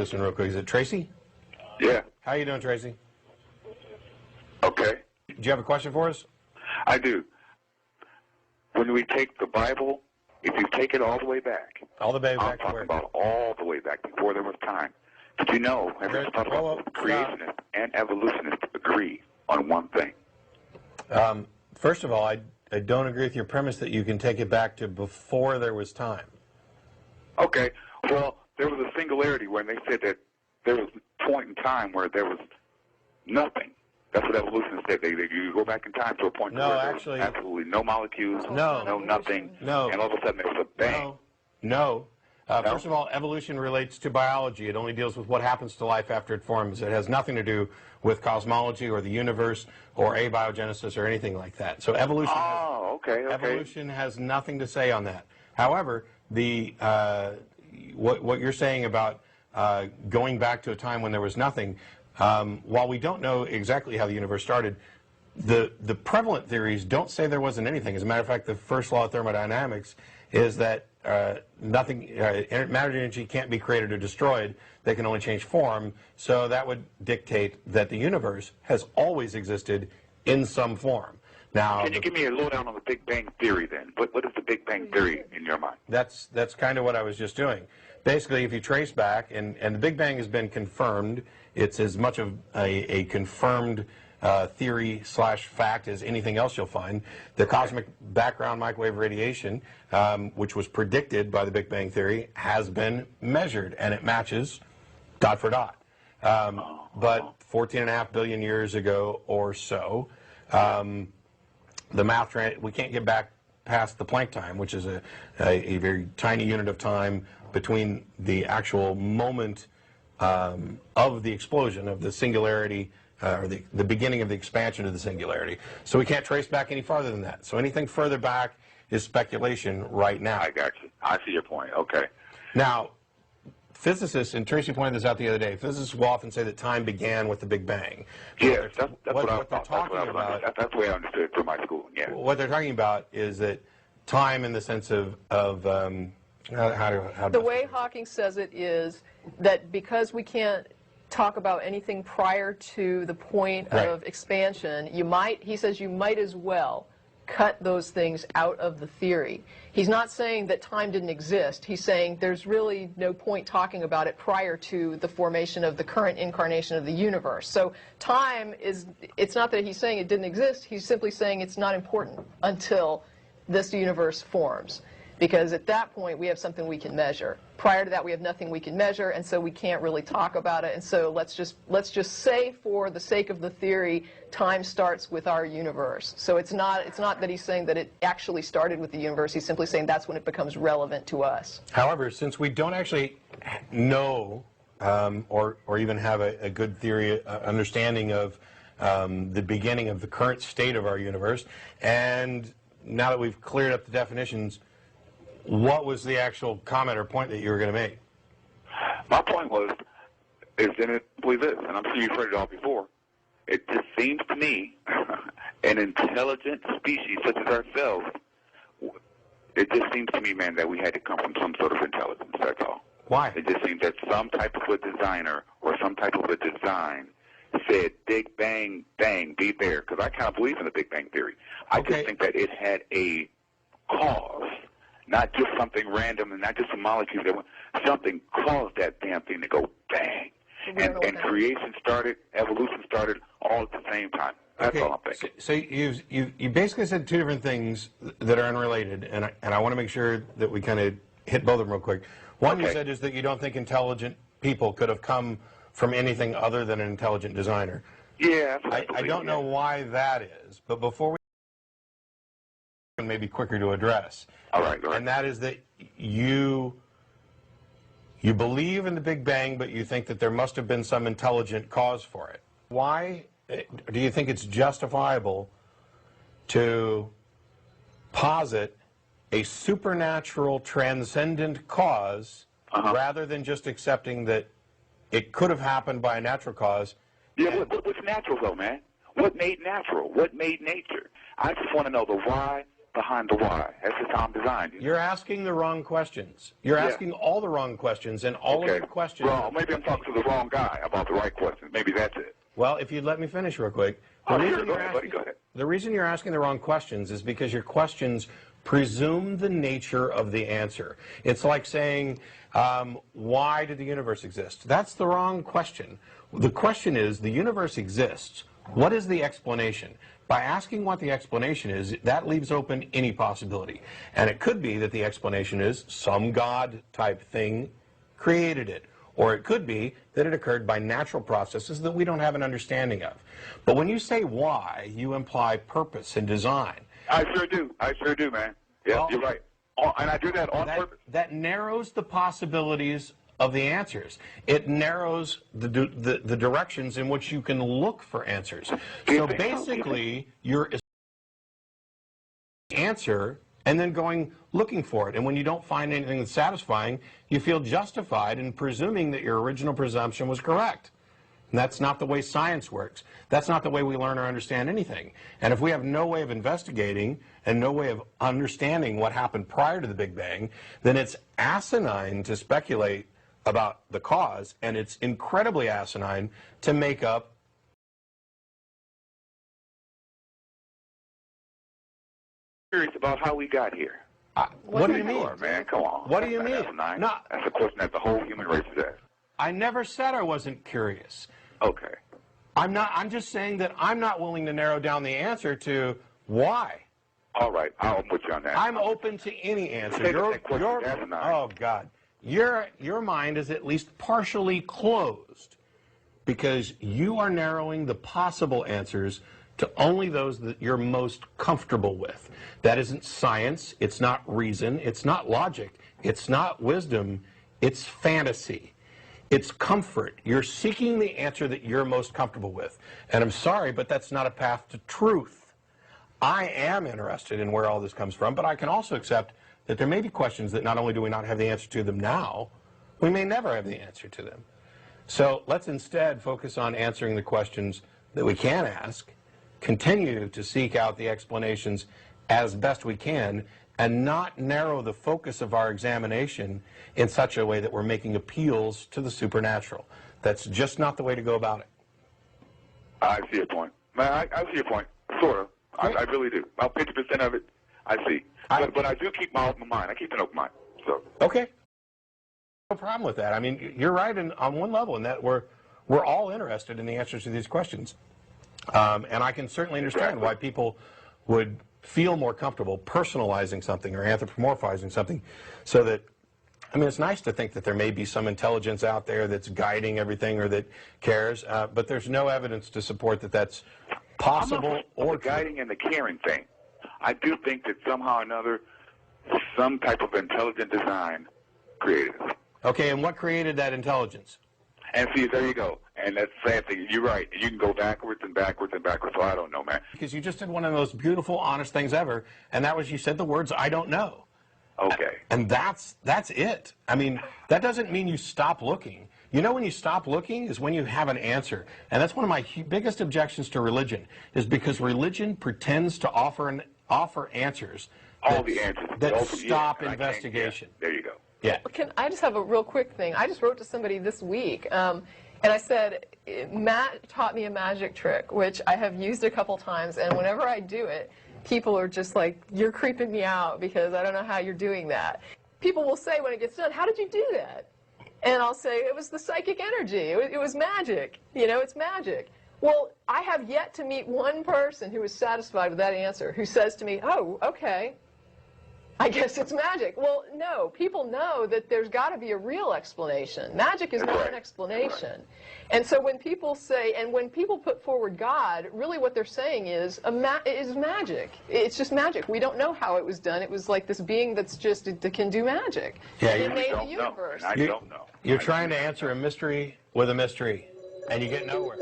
this one real quick. Is it Tracy? Yeah. How you doing, Tracy? Okay. Do you have a question for us? I do. When we take the Bible, if you take it all the way back, All the way back I'm to talking where? about all the way back before there was time. Did you know, everyone talks about creationists and evolutionists agree on one thing? First of all, I don't agree with your premise that you can take it back to before there was time. Okay. Well, there was a singularity when they said that there was a point in time where there was nothing. That's what evolutionists said. You go back in time to a point where there was absolutely no molecules, no nothing, and all of a sudden there was a bang. No. First of all, evolution relates to biology. It only deals with what happens to life after it forms. It has nothing to do with cosmology or the universe or abiogenesis or anything like that. So evolution, evolution has nothing to say on that. However, what you're saying about going back to a time when there was nothing, while we don't know exactly how the universe started, the prevalent theories don't say there wasn't anything. As a matter of fact, the first law of thermodynamics is that matter and energy can't be created or destroyed. They can only change form. So that would dictate that the universe has always existed in some form. Now, can you give me a lowdown on the Big Bang Theory then? What is the Big Bang Theory in your mind? That's kind of what I was just doing. Basically, if you trace back, and the Big Bang has been confirmed, it's as much of a confirmed theory / fact as anything else you'll find. The cosmic background microwave radiation, which was predicted by the Big Bang Theory, has been measured, and it matches dot for dot. But 14.5 billion years ago or so, the math, we can't get back past the Planck time, which is a very tiny unit of time between the actual moment of the explosion, of the singularity, or the beginning of the expansion of the singularity. So we can't trace back any farther than that. So anything further back is speculation right now. I got you. I see your point. Okay. Now, physicists, and Tracy pointed this out the other day, physicists will often say that time began with the Big Bang. Yes, that's what they're talking about. That's the way I understood it from my school. Yeah. What they're talking about is that time, in the sense of the way Hawking says it is that because we can't talk about anything prior to the point of expansion, he says you might as well cut those things out of the theory. He's not saying that time didn't exist. He's saying there's really no point talking about it prior to the formation of the current incarnation of the universe. So time it's not that he's saying it didn't exist. He's simply saying it's not important until this universe forms. Because at that point, we have something we can measure. Prior to that, we have nothing we can measure, and so we can't really talk about it. And so let's just say, for the sake of the theory, time starts with our universe. So it's not that he's saying that it actually started with the universe. He's simply saying that's when it becomes relevant to us. However, since we don't actually know or even have a good theory understanding of the beginning of the current state of our universe, and now that we've cleared up the definitions, what was the actual comment or point that you were going to make? My point is simply this, and I'm sure you've heard it all before. It just seems to me, an intelligent species such as ourselves, it just seems to me, man, that we had to come from some sort of intelligence, that's all. Why? It just seems that some type of a designer or some type of a design said, Big Bang, bang, be there. Because I kind of believe in the Big Bang Theory. I just think that it had a cause. Not just something random and not just a molecule. Something caused that damn thing to go bang. And creation started, evolution started, all at the same time. That's all I'm thinking. So you basically said two different things that are unrelated, and I want to make sure that we kind of hit both of them real quick. One you said is that you don't think intelligent people could have come from anything other than an intelligent designer. Yeah. I don't know why that is, but before we maybe quicker to address. All right. And that is that you believe in the Big Bang, but you think that there must have been some intelligent cause for it. Why do you think it's justifiable to posit a supernatural, transcendent cause rather than just accepting that it could have happened by a natural cause? Yeah, what's natural though, man? What made natural? What made nature? I just want to know the why behind the why. That's just how I'm designed. You're asking the wrong questions. You're asking all the wrong questions, and all of your questions... Well, maybe I'm talking to the wrong guy about the right questions. Maybe that's it. Well, if you'd let me finish real quick. Go ahead, buddy. Go ahead. The reason you're asking the wrong questions is because your questions presume the nature of the answer. It's like saying, why did the universe exist? That's the wrong question. The question is, the universe exists. What is the explanation? By asking what the explanation is, that leaves open any possibility. And it could be that the explanation is some God type thing created it. Or it could be that it occurred by natural processes that we don't have an understanding of. But when you say why, you imply purpose and design. I sure do. I sure do, man. Yeah, well, you're right. And I do that on purpose. That narrows the possibilities of the answers. It narrows the directions in which you can look for answers. So basically, you're answer and then going looking for it. And when you don't find anything that's satisfying, you feel justified in presuming that your original presumption was correct. And that's not the way science works. That's not the way we learn or understand anything. And if we have no way of investigating and no way of understanding what happened prior to the Big Bang, then it's asinine to speculate about the cause, and it's incredibly asinine to make up curious about how we got here. What do you mean? Man, come on. What do you mean? No. That's a question that the whole human race is asked. I never said I wasn't curious. Okay. I'm just saying that I'm not willing to narrow down the answer to why. All right, I'll put you on that. I'm open to any answer. Oh God, your mind is at least partially closed because you are narrowing the possible answers to only those that you're most comfortable with. That isn't science. It's not reason. It's not logic. It's not wisdom. It's fantasy. It's comfort. You're seeking the answer that you're most comfortable with. And I'm sorry, but that's not a path to truth. I am interested in where all this comes from, but I can also accept that there may be questions that not only do we not have the answer to them now, we may never have the answer to them. So let's instead focus on answering the questions that we can ask, continue to seek out the explanations as best we can, and not narrow the focus of our examination in such a way that we're making appeals to the supernatural. That's just not the way to go about it. I see your point. I see your point, sort of. I really do. About 50% of it, I see. But I do keep my open mind. I keep an open mind. So. Okay. No problem with that. I mean, you're right on one level in that we're all interested in the answers to these questions. And I can certainly understand why people would feel more comfortable personalizing something or anthropomorphizing something so that, I mean, it's nice to think that there may be some intelligence out there that's guiding everything or that cares, but there's no evidence to support that that's possible or the guiding and the caring thing. I do think that somehow or another some type of intelligent design created it. Okay, and what created that intelligence? And see, there you go. And that's the sad thing. You're right. You can go backwards and backwards and backwards. So I don't know, man. Because you just did one of the most beautiful, honest things ever, and that was you said the words, I don't know. Okay. And that's it. I mean, that doesn't mean you stop looking. You know when you stop looking is when you have an answer. And that's one of my biggest objections to religion, is because religion pretends to offer answers. All the answers. That stop investigation. There you go. Yeah. Can I just have a real quick thing? I just wrote to somebody this week, and I said, Matt taught me a magic trick, which I have used a couple times, and whenever I do it, people are just like, you're creeping me out because I don't know how you're doing that. People will say when it gets done, how did you do that? And I'll say, it was the psychic energy. It was magic. You know, it's magic. Well, I have yet to meet one person who is satisfied with that answer, who says to me, oh, okay, I guess it's magic. Well, no, people know that there's got to be a real explanation. Magic is not an explanation. And so when people say, and when people put forward God, really what they're saying is magic. It's just magic. We don't know how it was done. It was like this being that's just, that can do magic. Yeah, and it made the universe. I don't know. You're trying to answer a mystery with a mystery, and you get nowhere.